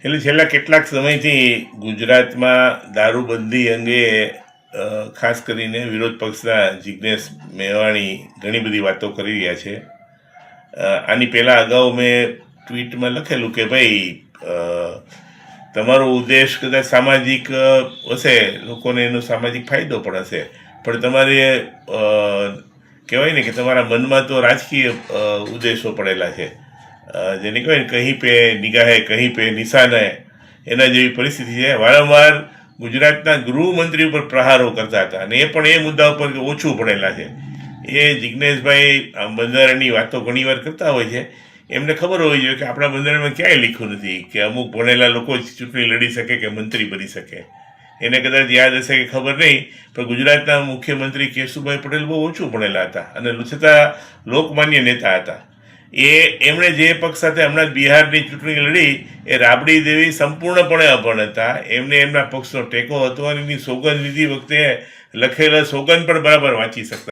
એટલે છેલ્લા કેટલાક સમયથી ગુજરાતમાં દારૂબંધી અંગે ખાસ કરીને વિરોધ પક્ષના જિજ્ઞેશ મેવાણી ઘણી બધી વાતો કરી રહ્યા છે. આની પહેલાં અગાઉ મેં ટ્વીટમાં લખેલું કે ભાઈ તમારો ઉદ્દેશ કદાચ સામાજિક હશે, લોકોને એનો સામાજિક ફાયદો પણ હશે, પણ તમારે કહેવાય ને કે તમારા મનમાં તો રાજકીય ઉદ્દેશો પડેલા છે, જેને કહેવાય ને કહી પે નિગાહે કહી પે નિશાને, એના જેવી પરિસ્થિતિ છે. વારંવાર ગુજરાતના ગૃહમંત્રી ઉપર પ્રહારો કરતા હતા અને એ પણ એ મુદ્દા ઉપર ઓછું ભણેલા છે. એ જિજ્ઞેશભાઈ બંધારણની વાતો ઘણીવાર કરતા હોય છે. એમને ખબર હોવી જોઈએ કે આપણા બંધારણમાં ક્યાંય લખ્યું નથી કે અમુક ભણેલા લોકો જ ચૂંટણી લડી શકે કે મંત્રી બની શકે. એને કદાચ યાદ હશે કે ખબર નહીં, પણ ગુજરાતના મુખ્યમંત્રી કેશુભાઈ પટેલ બહુ ઓછું ભણેલા હતા અને છતાં લોકમાન્ય નેતા હતા. એમણે જે પક્ષ સાથે હમણાં જ બિહારની ચૂંટણી લડી એ રાબડી દેવી સંપૂર્ણપણે અભણ હતા. એમને એમના પક્ષનો ટેકો હતો અને એની સોગંદ લીધી વખતે લખેલા સોગંદ પણ બરાબર વાંચી શકતા